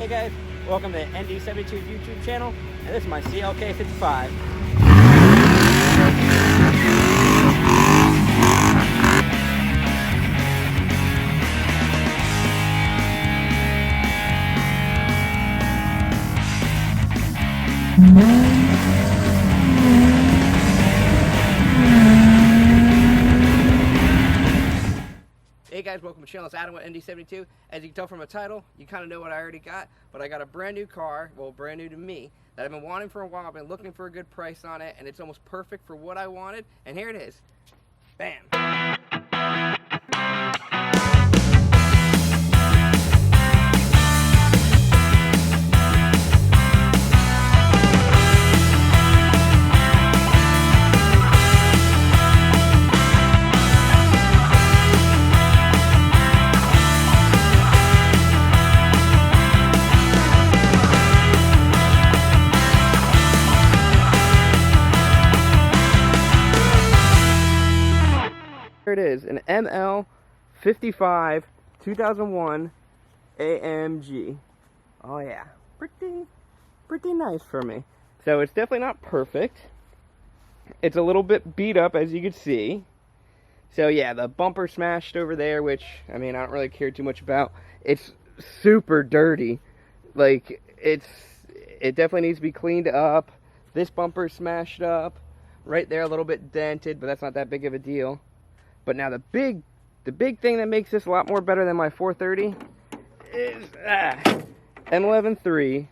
Hey guys, welcome to the ND72 YouTube channel, and this is my CLK55. Hey guys, welcome to the channel. It's Adam with ND72. As you can tell from the title, you kind of know what I already got, but I got a brand new car, well, brand new to me, that I've been wanting for a while. I've been looking for a good price on it, and it's almost perfect for what I wanted, and here it is. Bam! Here it is, an ML55 2001 AMG. Oh yeah, pretty nice for me. So it's definitely not perfect. It's a little bit beat up, as you can see. So yeah, the bumper smashed over there, which, I mean, I don't really care too much about. It's super dirty. Like, it definitely needs to be cleaned up. This bumper smashed up. Right there, a little bit dented, but that's not that big of a deal. But now the big thing that makes this a lot more better than my 430 is M11.3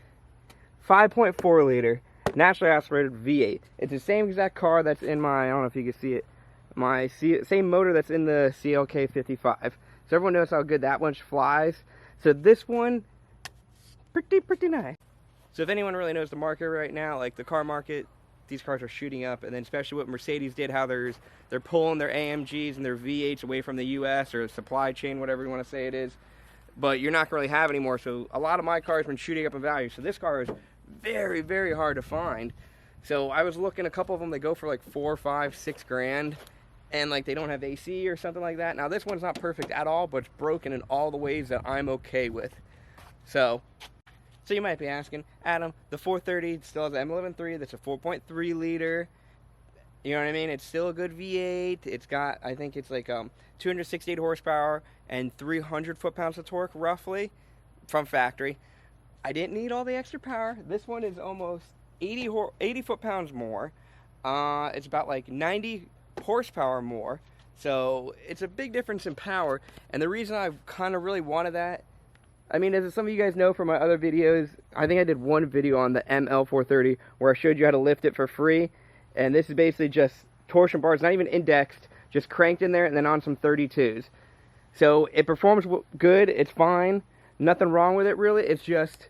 5.4 liter naturally aspirated V8. It's the same exact car that's in my, I don't know if you can see it, same motor that's in the CLK55. So everyone knows how good that one flies. So this one, pretty nice. So if anyone really knows the market right now, like the car market, these cars are shooting up, and then especially what Mercedes did, how they're pulling their AMGs and their V8s away from the US or supply chain, whatever you want to say it is. But you're not going to really have anymore, so a lot of my cars have been shooting up in value. So this car is very hard to find. So I was looking, a couple of them, they go for like 4, 5, 6 grand, and like they don't have AC or something like that. Now this one's not perfect at all, but it's broken in all the ways that I'm okay with. So you might be asking, Adam, the 430 still has an M11.3, that's a 4.3 liter. You know what I mean? It's still a good V8. It's got, I think it's like 268 horsepower and 300 foot-pounds of torque, roughly, from factory. I didn't need all the extra power. This one is almost 80 foot-pounds more. It's about like 90 horsepower more. So it's a big difference in power. And the reason I kind of really wanted that, I mean, as some of you guys know from my other videos, I think I did one video on the ML430 where I showed you how to lift it for free. And this is basically just torsion bars, not even indexed, just cranked in there and then on some 32s. So it performs good, it's fine, nothing wrong with it really. It's just,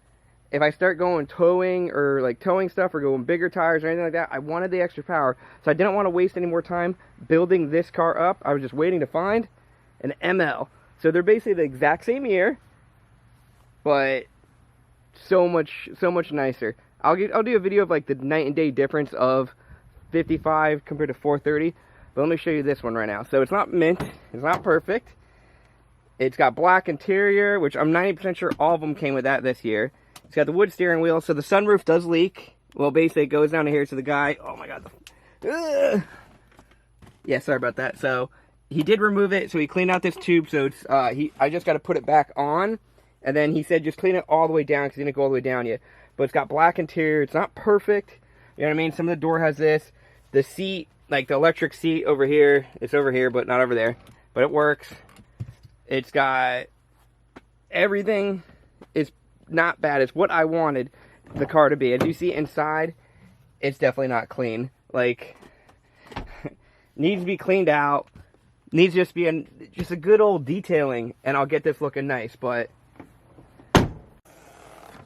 if I start going towing or like towing stuff or going bigger tires or anything like that, I wanted the extra power. So I didn't want to waste any more time building this car up. I was just waiting to find an ML. So they're basically the exact same year, but so much nicer. I'll do a video of like the night and day difference of 55 compared to 430, but let me show you this one right now. So it's not mint, it's not perfect. It's got black interior, which I'm 90% sure all of them came with that this year. It's got the wood steering wheel, so the sunroof does leak. Well, basically it goes down to here to the guy. Oh my god. Yeah, sorry about that. So he did remove it, so he cleaned out this tube, so it's I just got to put it back on. And then he said just clean it all the way down because he didn't go all the way down yet. But it's got black interior. It's not perfect. You know what I mean? Some of the door has this. The seat, like the electric seat over here, it's over here, but not over there. But it works. It's got everything. Is not bad. It's what I wanted the car to be. As you see inside, it's definitely not clean. Like, needs to be cleaned out. Needs just be just a good old detailing, and I'll get this looking nice. But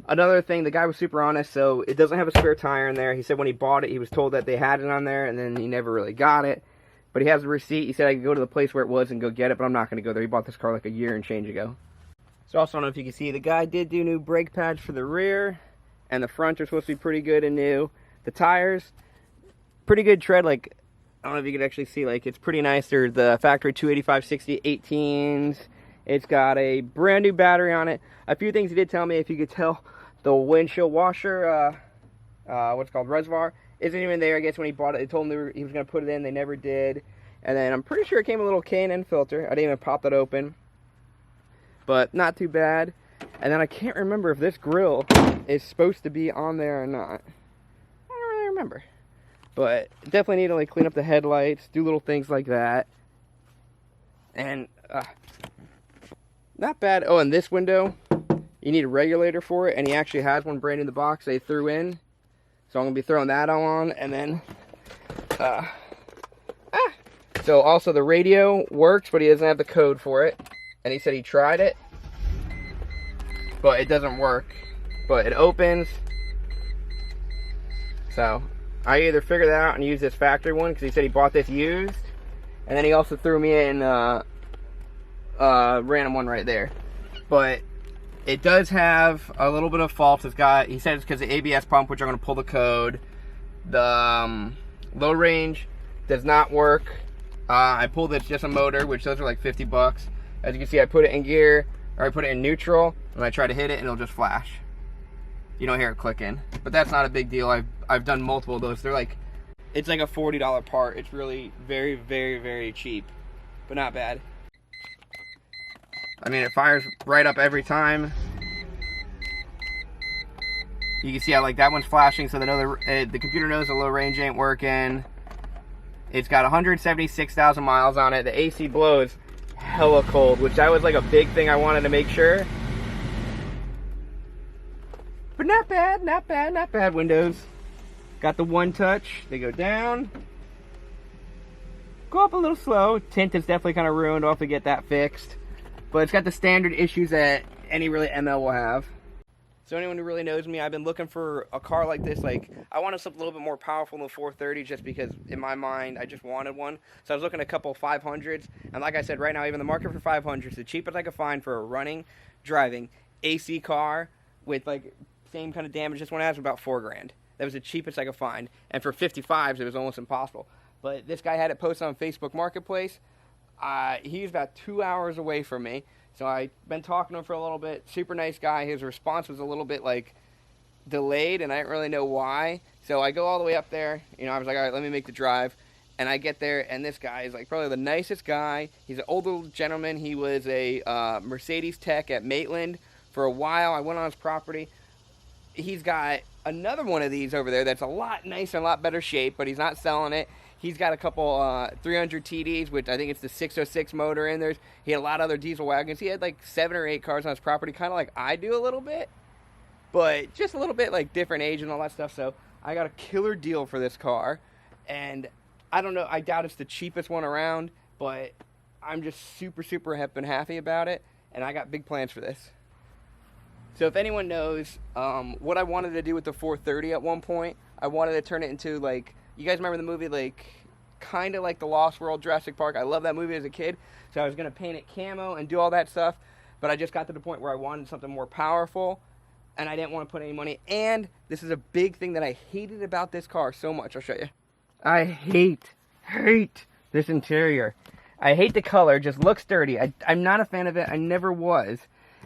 another thing, the guy was super honest, so it doesn't have a spare tire in there. He said when he bought it, he was told that they had it on there, and then he never really got it. But he has a receipt. He said I could go to the place where it was and go get it, but I'm not going to go there. He bought this car like a year and change ago. So also, I don't know if you can see, the guy did do new brake pads for the rear, and the front are supposed to be pretty good and new. The tires, pretty good tread, like, I don't know if you can actually see, like, it's pretty nice. They're the factory 285/60 18s. It's got a brand new battery on it. A few things he did tell me, if you could tell, the windshield washer, what's it called, reservoir, isn't even there. I guess when he bought it, they told him he was going to put it in. They never did. And then I'm pretty sure it came with a little K&N filter. I didn't even pop that open. But not too bad. And then I can't remember if this grill is supposed to be on there or not. I don't really remember. But definitely need to like clean up the headlights, do little things like that. And not bad. Oh, and this window, you need a regulator for it, and he actually has one brand in the box they threw in. So I'm gonna be throwing that on, and then so also the radio works, but he doesn't have the code for it. And he said he tried it, but it doesn't work. But it opens. So I either figure that out and use this factory one, because he said he bought this used, and then he also threw me in random one right there. But it does have a little bit of faults. It's got, he said it's because of the ABS pump, which I'm going to pull the code. The low range does not work. I pulled it, just a motor, which those are like 50 bucks. As you can see, I put it in gear, or I put it in neutral, and I try to hit it, and it'll just flash. You don't hear it clicking, but that's not a big deal. I've done multiple of those. They're like, it's like a $40 part. It's really very, very, very cheap, but not bad. I mean, it fires right up every time. You can see how like that one's flashing, so the computer knows the low range ain't working. It's got 176,000 miles on it. The AC blows hella cold, which that was like a big thing I wanted to make sure. But not bad, not bad, not bad windows. Got the one touch. They go down. Go up a little slow. Tint is definitely kind of ruined. I'll have to get that fixed. But it's got the standard issues that any really ML will have. So anyone who really knows me, I've been looking for a car like this. Like, I wanted something a little bit more powerful than the 430, just because in my mind I just wanted one. So I was looking at a couple of 500s, and like I said, right now even the market for 500s, the cheapest I could find for a running, driving AC car with like same kind of damage this one has, about $4 grand. That was the cheapest I could find, and for 55s it was almost impossible. But this guy had it posted on Facebook Marketplace. He's about 2 hours away from me. So I've been talking to him for a little bit. Super nice guy. His response was a little bit like delayed, and I didn't really know why. So I go all the way up there. You know, I was like, all right, let me make the drive. And I get there, and this guy is like probably the nicest guy. He's an older gentleman. He was a Mercedes tech at Maitland for a while. I went on his property. He's got another one of these over there that's a lot nicer, a lot better shape, but he's not selling it. He's got a couple 300 TDs, which I think it's the 606 motor in there. He had a lot of other diesel wagons. He had like 7 or 8 cars on his property, kind of like I do a little bit, but just a little bit like different age and all that stuff. So I got a killer deal for this car, and I don't know, I doubt it's the cheapest one around, but I'm just super, super happy about it, and I got big plans for this. So if anyone knows what I wanted to do with the 430 at one point, I wanted to turn it into like, you guys remember the movie, like, kind of like The Lost World, Jurassic Park? I love that movie as a kid, so I was going to paint it camo and do all that stuff, but I just got to the point where I wanted something more powerful, and I didn't want to put any money, and this is a big thing that I hated about this car so much. I'll show you. I hate this interior. I hate the color. It just looks dirty. I'm not a fan of it. I never was.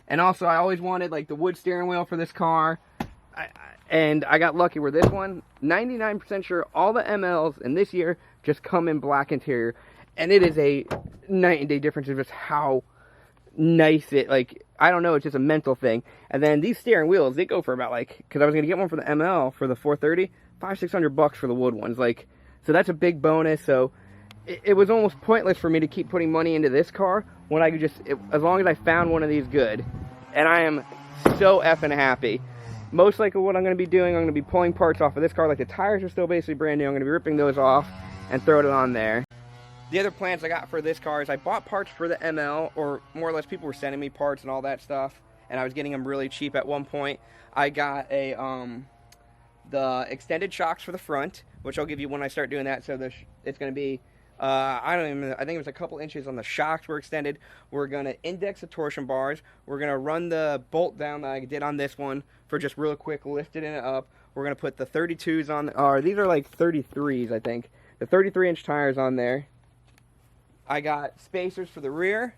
And also, I always wanted, like, the wood steering wheel for this car. And I got lucky where this one, 99% sure all the MLs in this year just come in black interior. And it is a night and day difference of just how nice it, like, I don't know, it's just a mental thing. And then these steering wheels, they go for about, like, because I was going to get one for the ML for the 430, $500-600 for the wood ones. Like, so that's a big bonus. So it was almost pointless for me to keep putting money into this car when I could just, as long as I found one of these good. And I am so effing happy. Most likely what I'm going to be doing, I'm going to be pulling parts off of this car. Like, the tires are still basically brand new. I'm going to be ripping those off and throwing it on there. The other plans I got for this car is I bought parts for the ML, or more or less people were sending me parts and all that stuff, and I was getting them really cheap at one point. I got a the extended shocks for the front, which I'll give you when I start doing that. So it's going to be, I think it was a couple inches on the shocks were extended. We're going to index the torsion bars. We're going to run the bolt down that I did on this one for just real quick, lifting it up. We're going to put the 32s on, or these are like 33s, I think. The 33-inch tires on there. I got spacers for the rear.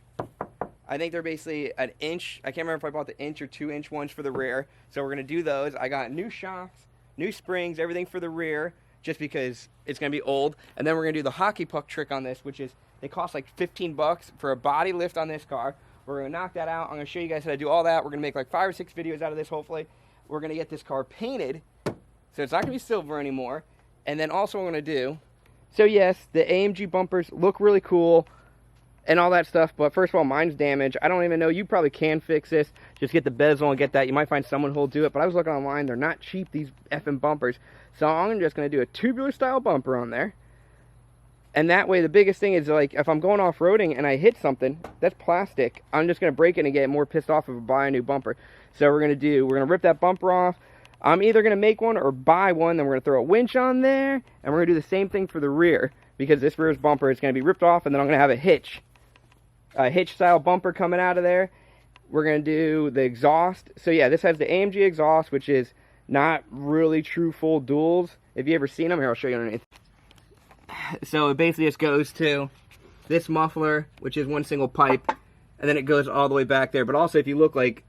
I think they're basically an inch. I can't remember if I bought the inch or 2-inch ones for the rear. So we're going to do those. I got new shocks, new springs, everything for the rear, just because it's going to be old. And then we're going to do the hockey puck trick on this, which is they cost like 15 bucks for a body lift on this car. We're going to knock that out. I'm going to show you guys how to do all that. We're going to make like 5 or 6 videos out of this, hopefully. We're going to get this car painted, so it's not going to be silver anymore. And then also what I'm going to do, so yes, the AMG bumpers look really cool and all that stuff, but first of all, mine's damaged. I don't even know. You probably can fix this. Just get the bezel and get that. You might find someone who'll do it, but I was looking online. They're not cheap, these effing bumpers. So I'm just going to do a tubular style bumper on there. And that way, the biggest thing is, like, if I'm going off-roading and I hit something, that's plastic. I'm just going to break it and get more pissed off if I buy a new bumper. So we're going to rip that bumper off. I'm either going to make one or buy one. Then we're going to throw a winch on there. And we're going to do the same thing for the rear. Because this rear's bumper is going to be ripped off. And then I'm going to have a hitch-style bumper coming out of there. We're going to do the exhaust. So yeah, this has the AMG exhaust, which is not really true full duals. If you ever seen them, here, I'll show you underneath. So it basically just goes to this muffler, which is one single pipe, and then it goes all the way back there. But also, if you look, like,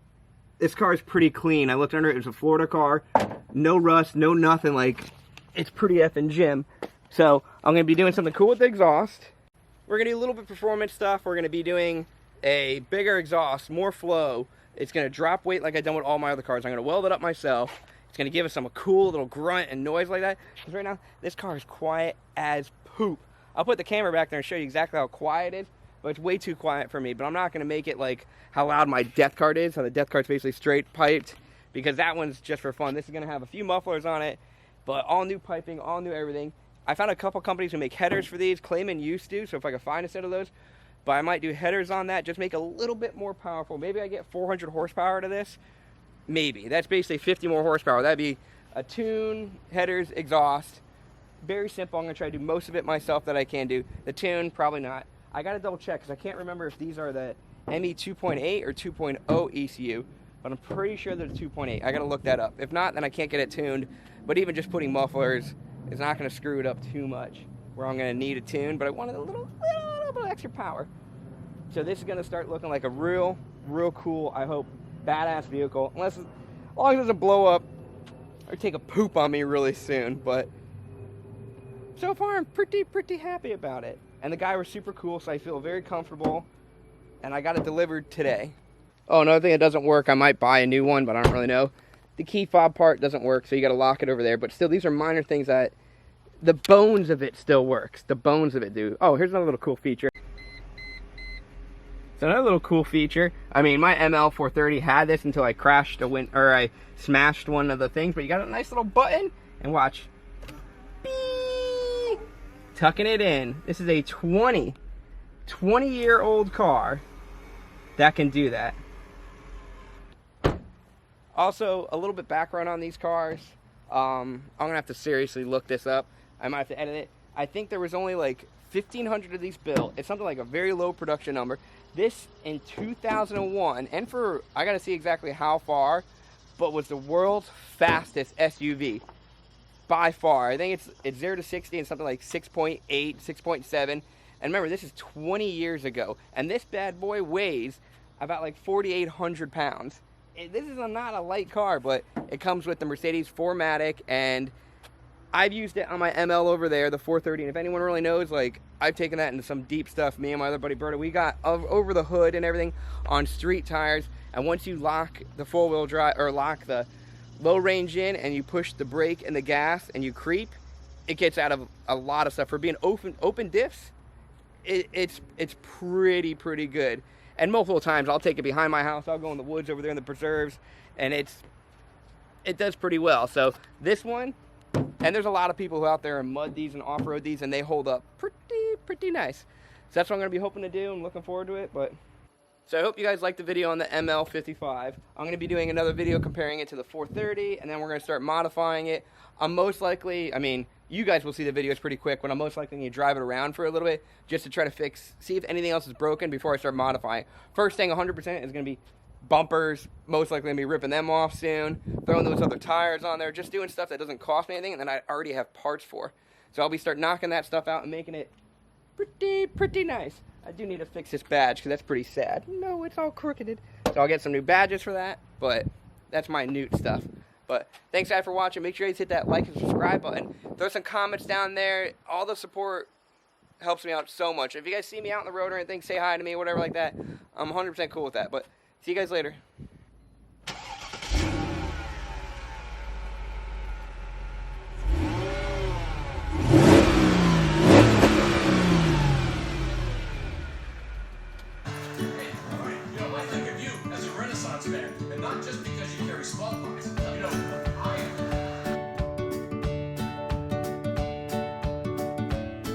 this car is pretty clean. I looked under it. It was a Florida car. No rust, no nothing. Like, it's pretty effing gym. So I'm going to be doing something cool with the exhaust. We're going to do a little bit of performance stuff. We're going to be doing a bigger exhaust, more flow. It's going to drop weight like I've done with all my other cars. I'm going to weld it up myself. It's going to give us some cool little grunt and noise like that. Because right now, this car is quiet as poop. I'll put the camera back there and show you exactly how quiet it is. But it's way too quiet for me. But I'm not going to make it like how loud my Death Kart is. How the Death Kart's basically straight piped. Because that one's just for fun. This is going to have a few mufflers on it. But all new piping, all new everything. I found a couple companies who make headers for these. Clayman used to. So if I could find a set of those. But I might do headers on that. Just make it a little bit more powerful. Maybe I get 400 horsepower out of this. Maybe. That's basically 50 more horsepower. That'd be a tune, headers, exhaust. Very simple. I'm going to try to do most of it myself that I can do. The tune, probably not. I got to double check because I can't remember if these are the ME 2.8 or 2.0 ECU. But I'm pretty sure they're the 2.8. I got to look that up. If not, then I can't get it tuned. But even just putting mufflers is not going to screw it up too much. Where I'm going to need a tune. But I wanted a little bit of extra power. So this is going to start looking like a real cool, I hope, badass vehicle. As long as it doesn't blow up or take a poop on me really soon. But so far I'm pretty happy about it. And the guy was super cool, so I feel very comfortable. And I got it delivered today. Oh, another thing that doesn't work, I might buy a new one, but I don't really know. The key fob part doesn't work, so you got to lock it over there. But still, these are minor things that the bones of it still works. The bones of it do. Oh, here's another little cool feature. So another little cool feature. I mean, my ML430 had this until I crashed I smashed one of the things. But you got a nice little button, and watch. Beep, tucking it in. This is a 20-year-old car that can do that. Also, a little bit background on these cars. I'm gonna have to seriously look this up. I might have to edit it. I think there was only like 1,500 of these built. It's something like a very low production number. This in 2001, and I gotta see exactly how far, but was the world's fastest SUV by far. I think it's 0 to 60 in something like 6.8, 6.7. And remember, this is 20 years ago, and this bad boy weighs about like 4,800 pounds. This is not a light car, but it comes with the Mercedes 4MATIC, and I've used it on my ML over there, the 430, and if anyone really knows, like, I've taken that into some deep stuff. Me and my other buddy Berta, we got over the hood and everything on street tires, and once you lock the four-wheel drive, or lock the low range in, and you push the brake and the gas, and you creep, it gets out of a lot of stuff. For being open diffs, it's pretty good. And multiple times, I'll take it behind my house, I'll go in the woods over there in the preserves, and it does pretty well. So this one, and there's a lot of people who out there and mud these and off-road these, and they hold up pretty nice. So that's what I'm going to be hoping to do. I'm looking forward to it. So I hope you guys liked the video on the ML55. I'm going to be doing another video comparing it to the 430, and then we're going to start modifying it. I'm most likely, I mean, you guys will see the videos pretty quick, but I'm most likely going to drive it around for a little bit just to try to see if anything else is broken before I start modifying. First thing, 100% is going to be bumpers. Most likely going to be ripping them off soon, throwing those other tires on there, just doing stuff that doesn't cost me anything and then I already have parts for. So I'll be start knocking that stuff out and making it pretty nice. I do need to fix this badge because that's pretty sad. No, it's all crooked. So I'll get some new badges for that, but that's my newt stuff. But thanks guys for watching. Make sure you hit that like and subscribe button. Throw some comments down there. All the support helps me out so much. If you guys see me out on the road or anything, say hi to me, whatever like that. I'm 100% cool with that. But see you guys later. Man, and not just because you carry smallpox.